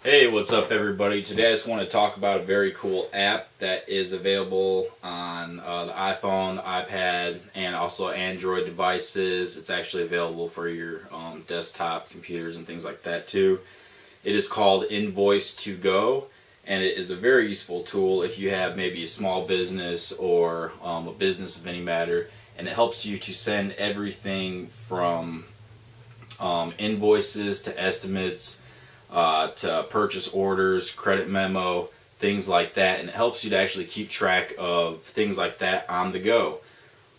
Hey, what's up everybody? Today I just want to talk about a very cool app that is available on the iPhone, the iPad, and also Android devices. It's actually available for your desktop computers and things like that too. It is called Invoice2go, and it is a very useful tool if you have maybe a small business or a business of any matter, and it helps you to send everything from invoices to estimates, to purchase orders, credit memo, things like that, and it helps you to actually keep track of things like that on the go.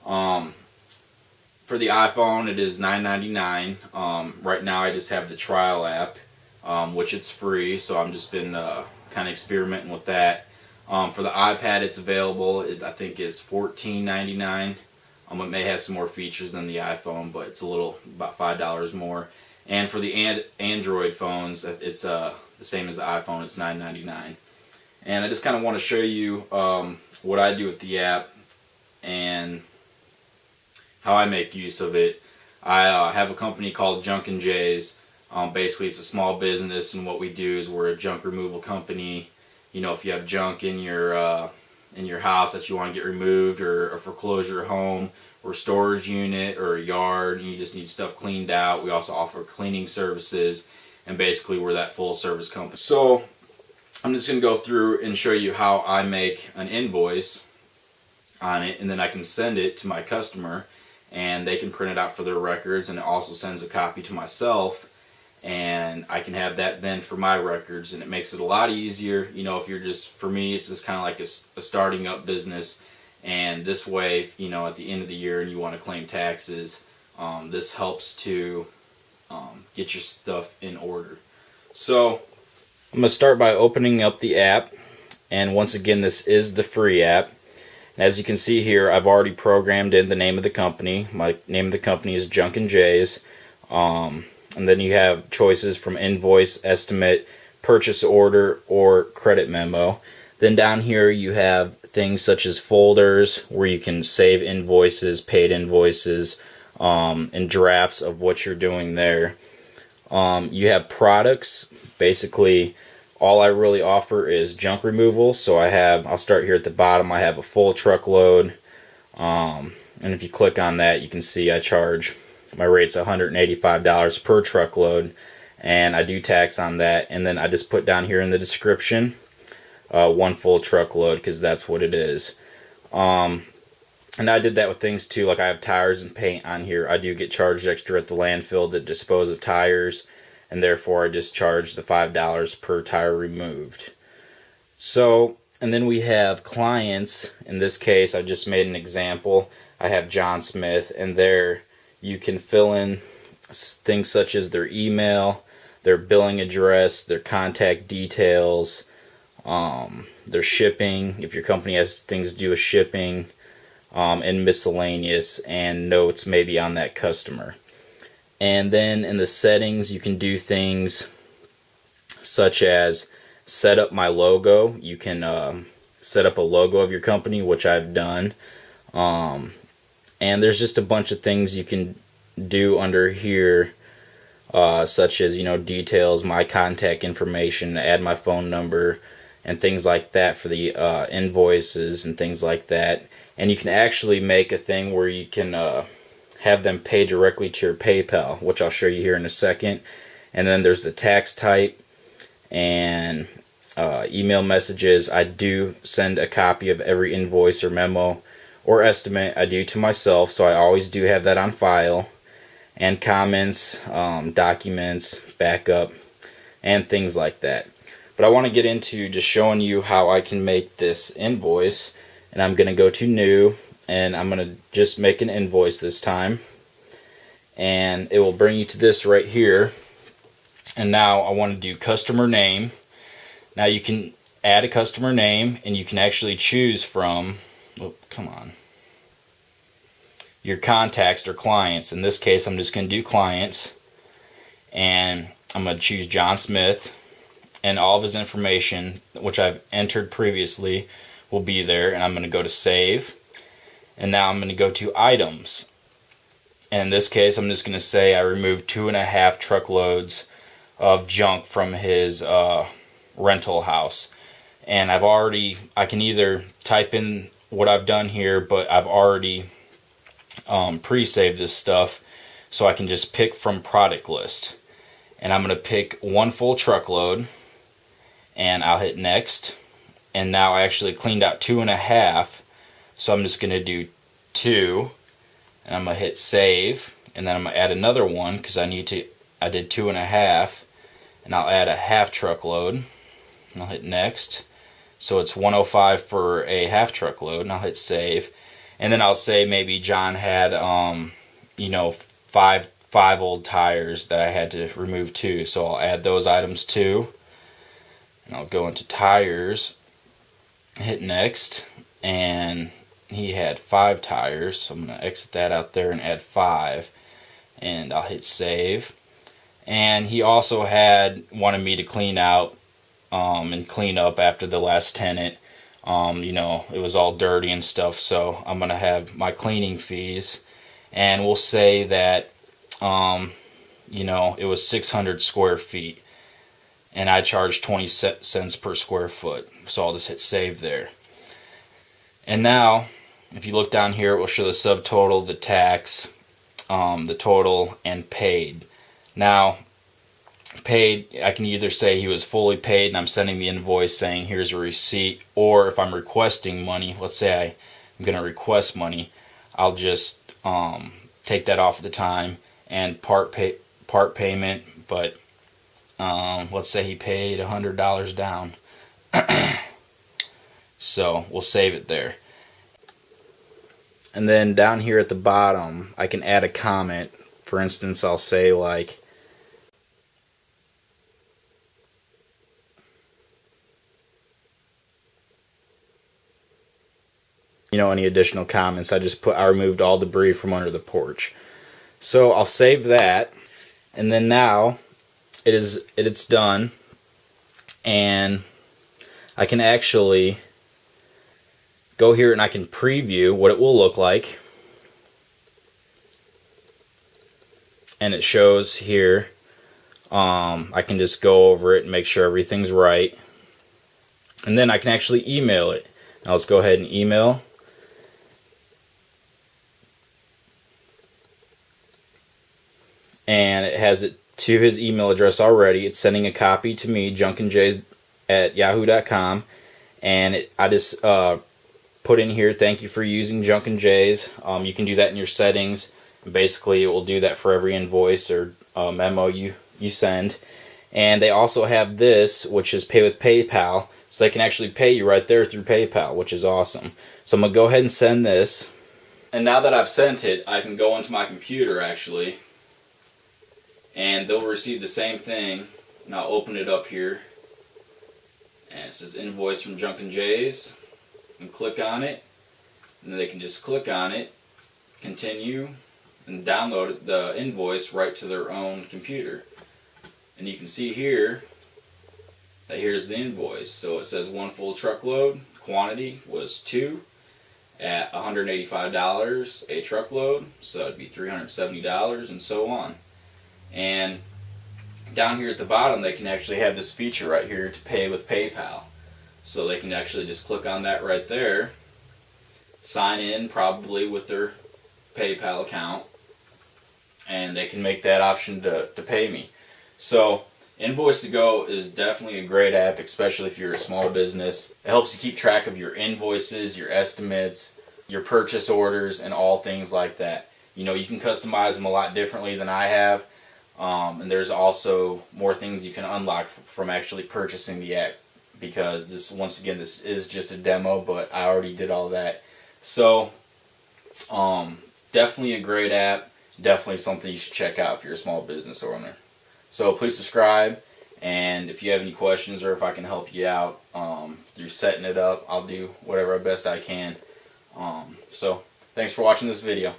For the iPhone, it is $9.99. Right now, I just have the trial app, which it's free, so I'm just been kind of experimenting with that. For the iPad, it's available. I think is $14.99. It may have some more features than the iPhone, but it's about $5 more. And for the Android phones, it's the same as the iPhone. It's $9.99. And I just kind of want to show you what I do with the app and how I make use of it. I have a company called Junkin' J's. Basically, it's a small business, and what we do is we're a junk removal company. You know, if you have junk in your house that you want to get removed, or a foreclosure home, or storage unit, or a yard, and you just need stuff cleaned out, we also offer cleaning services, and basically we're that full service company. So I'm just going to go through and show you how I make an invoice on it, and then I can send it to my customer and they can print it out for their records, and it also sends a copy to myself, and I can have that then for my records, and it makes it a lot easier. You know, if you're just, for me, it's just kind of like a starting up business. And this way, you know, at the end of the year and you want to claim taxes, this helps to get your stuff in order. So I'm going to start by opening up the app. And once again, this is the free app. And as you can see here, I've already programmed in the name of the company. My name of the company is Junkin' J's. And then you have choices from invoice, estimate, purchase order, or credit memo. Then down here you have things such as folders where you can save invoices, paid invoices, and drafts of what you're doing there. You have products. Basically, all I really offer is junk removal. So I'll start here at the bottom. I have a full truckload. And if you click on that, you can see my rate's $185 per truckload. And I do tax on that. And then I just put down here in the description, one full truckload, because that's what it is. And I did that with things too, like I have tires and paint on here. I do get charged extra at the landfill to dispose of tires, and therefore I just charge the $5 per tire removed. So, and then we have clients. In this case, I just made an example. I have John Smith, and there you can fill in things such as their email, their billing address, their contact details, their shipping, if your company has things to do with shipping, and miscellaneous, and notes maybe on that customer. And then in the settings, you can do things such as set up my logo. You can set up a logo of your company, which I've done. And there's just a bunch of things you can do under here, such as, you know, details, my contact information, add my phone number, and things like that for the invoices and things like that. And you can actually make a thing where you can have them pay directly to your PayPal, which I'll show you here in a second. And then there's the tax type and email messages. I do send a copy of every invoice or memo or estimate I do to myself, so I always do have that on file. And comments, documents, backup, and things like that. But I want to get into just showing you how I can make this invoice. And I'm going to go to new, and I'm going to just make an invoice this time. And it will bring you to this right here. And now I want to do customer name. Now you can add a customer name, and you can actually choose from, your contacts or clients. In this case, I'm just going to do clients. And I'm going to choose John Smith. And all of his information, which I've entered previously, will be there. And I'm going to go to save. And now I'm going to go to items. And in this case, I'm just going to say I removed 2.5 truckloads of junk from his rental house. And I can either type in what I've done here, but I've already pre-saved this stuff, so I can just pick from product list. And I'm going to pick one full truckload, and I'll hit next. And now I actually cleaned out 2.5, so I'm just going to do 2, and I'm going to hit save, and then I'm going to add another one because I did 2.5, and I'll add a half truckload, and I'll hit next. So it's 105 for a half truckload, and I'll hit save. And then I'll say maybe John had five old tires that I had to remove too, so I'll add those items too. And I'll go into tires, hit next, and he had 5 tires, so I'm going to exit that out there and add 5, and I'll hit save. And he also wanted me to clean out and clean up after the last tenant. It was all dirty and stuff, so I'm going to have my cleaning fees, and we'll say that it was 600 square feet, and I charged 20 cents per square foot, so I'll just hit save there. And now, if you look down here, it will show the subtotal, the tax, the total, and paid. Now, paid, I can either say he was fully paid and I'm sending the invoice saying here's a receipt, or if I'm requesting money, let's say I'm going to request money, I'll just take that off at the time and part payment, but let's say he paid $100 down. So we'll save it there. And then down here at the bottom, I can add a comment. For instance, I'll say like, any additional comments. I removed all debris from under the porch. So I'll save that, and then now it's done, and I can actually go here and I can preview what it will look like, and it shows here. I can just go over it and make sure everything's right, and then I can actually email it. Now let's go ahead and email. And it has it to his email address already. It's sending a copy to me, junkandjays@yahoo.com, and I just put in here, thank you for using Junk and Jays. You can do that in your settings. Basically, it will do that for every invoice or memo you send. And they also have this, which is pay with PayPal, so they can actually pay you right there through PayPal, which is awesome. So I'm going to go ahead and send this. And now that I've sent it, I can go into my computer actually, and they'll receive the same thing. And I'll open it up here, and it says invoice from Junk and Jays, and click on it, and then they can just click on it, continue, and download the invoice right to their own computer. And you can see here that here's the invoice. So it says one full truckload, quantity was 2 at $185 a truckload, so that'd be $370 and so on. And down here at the bottom, they can actually have this feature right here to pay with PayPal. So they can actually just click on that right there, sign in probably with their PayPal account, and they can make that option to pay me. So Invoice2go is definitely a great app, especially if you're a small business. It helps you keep track of your invoices, your estimates, your purchase orders, and all things like that. You can customize them a lot differently than I have. And there's also more things you can unlock from actually purchasing the app, because this is just a demo, but I already did all that. So definitely a great app, definitely something you should check out if you're a small business owner. So please subscribe, and if you have any questions or if I can help you out through setting it up, I'll do whatever best I can. So thanks for watching this video.